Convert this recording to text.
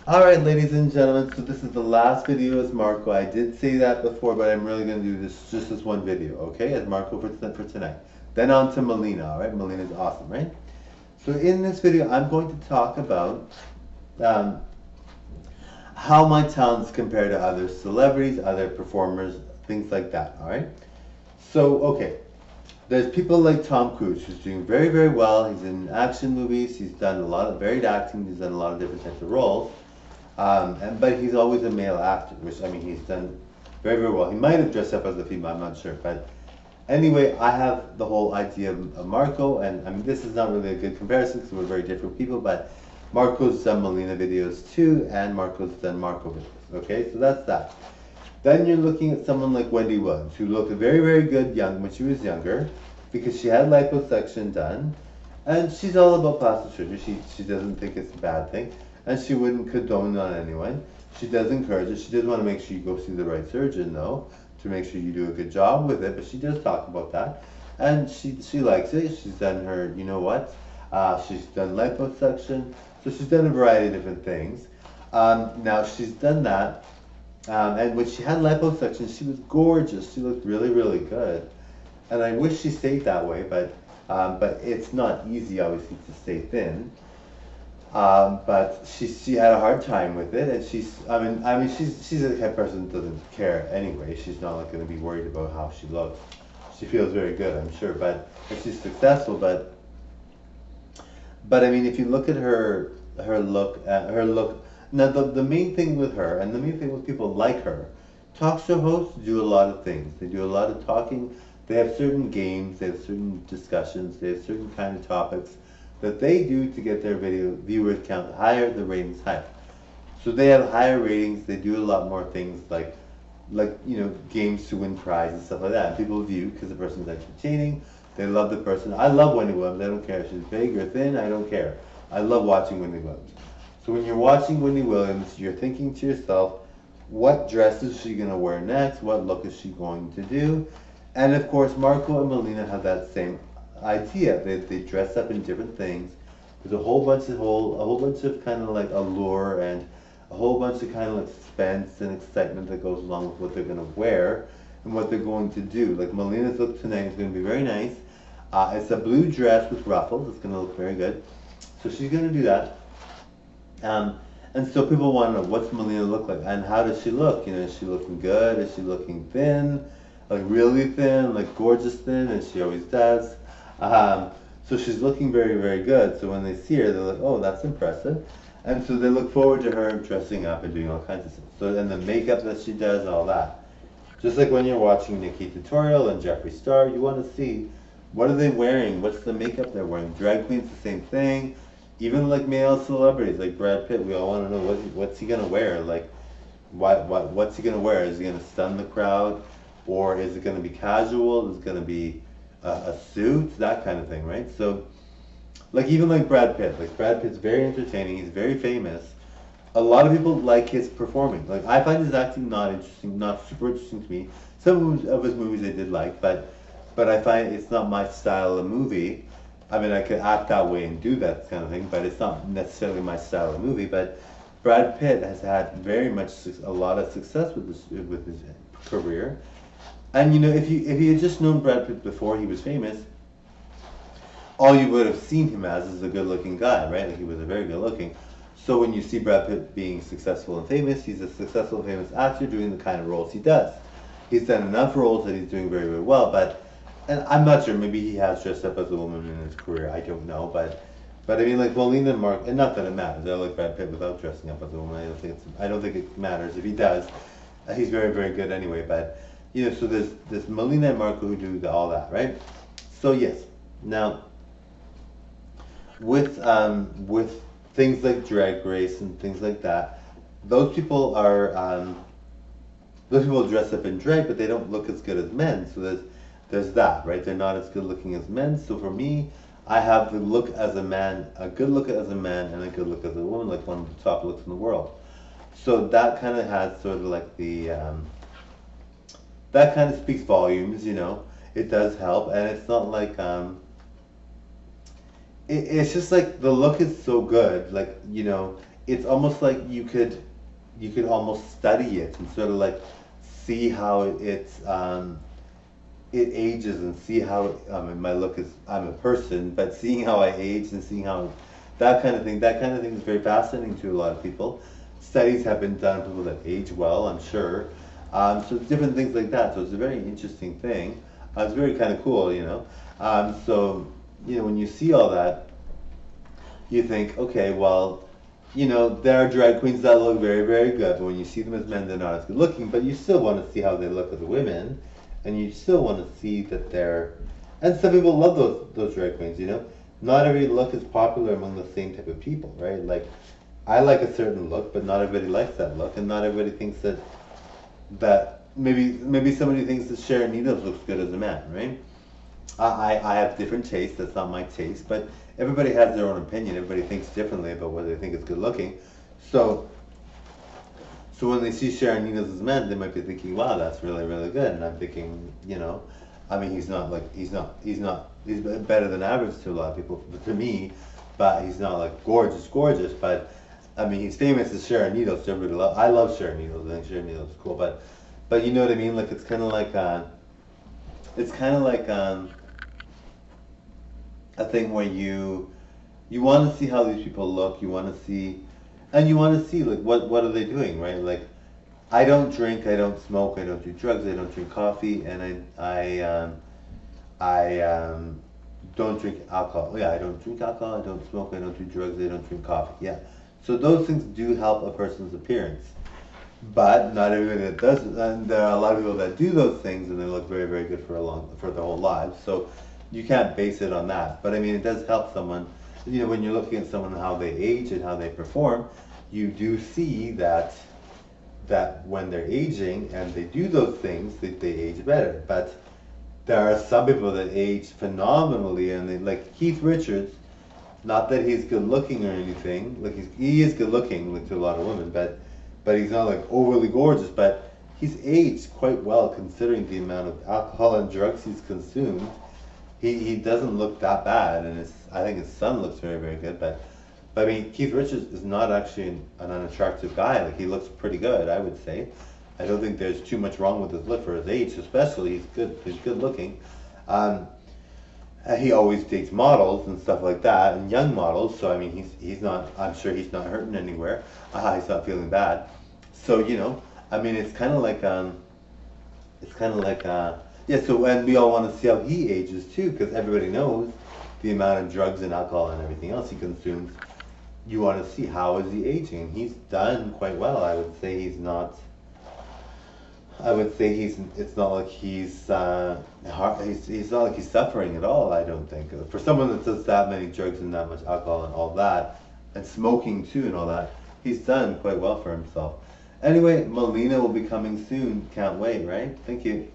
Alright, ladies and gentlemen, so this is the last video as Marco. I did say that before, but I'm really going to do this just this one video, okay, as Marco for tonight. Then on to Melina, alright? Melina's awesome, right? So in this video, I'm going to talk about um, how my talents compare to other celebrities, other performers, things like that, alright? So, okay, there's people like Tom Cruise, who's doing very, very well. He's in action movies. He's done a lot of varied acting. He's done a lot of different types of roles. But he's always a male actor, which, I mean, he's done very, very well. He might have dressed up as a female, I'm not sure. But anyway, I have the whole idea of Marco, and I mean, this is not really a good comparison because we're very different people, but Marco's done Melina videos too, and Marco's done Marco videos. Okay, so that's that. Then you're looking at someone like Wendy Williams, who looked very, very good young when she was younger, because she had liposuction done, and she's all about plastic surgery. She doesn't think it's a bad thing, and she wouldn't condone on anyone. She does encourage it. She does want to make sure you go see the right surgeon, though, to make sure you do a good job with it. But she does talk about that, and she likes it. She's done her, you know what? She's done liposuction, so she's done a variety of different things. Now she's done that. And when she had liposuction, she was gorgeous. She looked really, really good. And I wish she stayed that way, but it's not easy, obviously, to stay thin. But she had a hard time with it, and she's the kind of person that doesn't care anyway. She's not like going to be worried about how she looks. She feels very good, I'm sure. But if she's successful, but I mean, if you look at her look. Now, the main thing with her, and the main thing with people like her, talk show hosts do a lot of things. They do a lot of talking. They have certain games, they have certain discussions, they have certain kind of topics that they do to get their video viewers count higher, the ratings higher. So they have higher ratings. They do a lot more things like games to win prizes and stuff like that. And people view because the person's entertaining. They love the person. I love Wendy Williams. I don't care if she's big or thin. I don't care. I love watching Wendy Williams. So when you're watching Wendy Williams, you're thinking to yourself, what dress is she going to wear next? What look is she going to do? And of course, Marco and Melina have that same idea. They dress up in different things. There's a whole bunch of kind of like allure and a whole bunch of kind of like suspense and excitement that goes along with what they're going to wear and what they're going to do. Like Melina's look tonight is going to be very nice. It's a blue dress with ruffles. It's going to look very good. So she's going to do that. And so people want to know, what's Melina look like and how does she look? Is she looking good? Is she looking thin? Like really thin, like gorgeous thin, and she always does. So she's looking very, very good. So when they see her, they're like, oh, that's impressive. And so they look forward to her dressing up and doing all kinds of stuff. So, and the makeup that she does and all that. Just like when you're watching Nikki Tutorial and Jeffree Star, you want to see, what are they wearing? What's the makeup they're wearing? Drag queens, the same thing. Even like male celebrities like Brad Pitt, we all want to know what's he gonna wear. Like, what's he gonna wear? Is he gonna stun the crowd, or is it gonna be casual? Is it gonna be a suit? That kind of thing, right? So, like even like Brad Pitt, like Brad Pitt's very entertaining. He's very famous. A lot of people like his performing. Like I find his acting not interesting, not super interesting to me. Some of his movies I did like, but I find it's not my style of movie. I mean, I could act that way and do that kind of thing, but it's not necessarily my style of movie. But Brad Pitt has had very much a lot of success with his career. And if you had just known Brad Pitt before he was famous, all you would have seen him as is a good-looking guy, right? Like he was a very good-looking. So when you see Brad Pitt being successful and famous, he's a successful, famous actor doing the kind of roles he does. He's done enough roles that he's doing very, very well, and I'm not sure, maybe he has dressed up as a woman in his career, I don't know, but I mean, like Melina and Mark, and not that it matters, I like Brad Pitt without dressing up as a woman, I don't think it matters. If he does, he's very, very good anyway, but, so there's Melina and Marco who do all that, right? So yes, now, with things like Drag Race and things like that, those people dress up in drag, but they don't look as good as men, so there's that, right? They're not as good looking as men. So for me, I have the look as a man, a good look as a man, and a good look as a woman, like one of the top looks in the world. So that kind of has sort of like that kind of speaks volumes, It does help, and it's not like it's just like the look is so good, like it's almost like you could almost study it and sort of like see how it ages and see how my look is, I'm a person, but seeing how I age and seeing how that kind of thing is very fascinating to a lot of people. Studies have been done on people that age well, I'm sure. So different things like that. So it's a very interesting thing. It's very kind of cool, you know. So you know, when you see all that, you think, okay, well, you know, there are drag queens that look very, very good, but when you see them as men, they're not as good looking. But you still want to see how they look as women, and you still want to see that they're. And some people love those drag queens, you know. Not every look is popular among the same type of people, right? Like, I like a certain look, but not everybody likes that look, and not everybody thinks that maybe somebody thinks that Sharon Needles looks good as a man, right? I have different tastes. That's not my taste, but everybody has their own opinion. Everybody thinks differently about whether they think it's good looking. So, so when they see Sharon Needles as men, they might be thinking, "Wow, that's really really good." And I'm thinking, you know, I mean, he's better than average to a lot of people, but to me, but he's not like gorgeous. But I mean, he's famous as Sharon Needles. So everybody I love Sharon Needles. I think Sharon Needles is cool, but you know what I mean? Like it's kind of like a thing where you want to see how these people look. You want to see, and you want to see like what are they doing, right? Like I don't drink, I don't smoke, I don't do drugs, I don't drink coffee, and I don't drink alcohol. Yeah, I don't drink alcohol, I don't smoke, I don't do drugs, I don't drink coffee. Yeah, so those things do help a person's appearance. But not everybody that does it, and there are a lot of people that do those things and they look very, very good for their whole lives. So you can't base it on that. But I mean, it does help someone. You know, when you're looking at someone how they age and how they perform, you do see that when they're aging and they do those things, they age better. But there are some people that age phenomenally, and they like Keith Richards. Not that he's good looking or anything. Like he is good looking, like to a lot of women, but he's not like overly gorgeous. But he's aged quite well considering the amount of alcohol and drugs he's consumed. He doesn't look that bad, and I think his son looks very very good. But I mean, Keith Richards is not actually an unattractive guy. Like he looks pretty good, I would say. I don't think there's too much wrong with his look for his age, especially he's good. He's good looking. Um, he always dates models and stuff like that, and young models. So I mean, he's not. I'm sure he's not hurting anywhere. He's not feeling bad. So you know, I mean, it's kind of like yeah. So and we all want to see how he ages too, because everybody knows the amount of drugs and alcohol and everything else he consumes. You want to see how is he aging. He's done quite well. I would say he's not. I would say he's. It's not like he's not like he's suffering at all. I don't think for someone that does that many drugs and that much alcohol and all that, and smoking too and all that, he's done quite well for himself. Anyway, Melina will be coming soon. Can't wait, right? Thank you.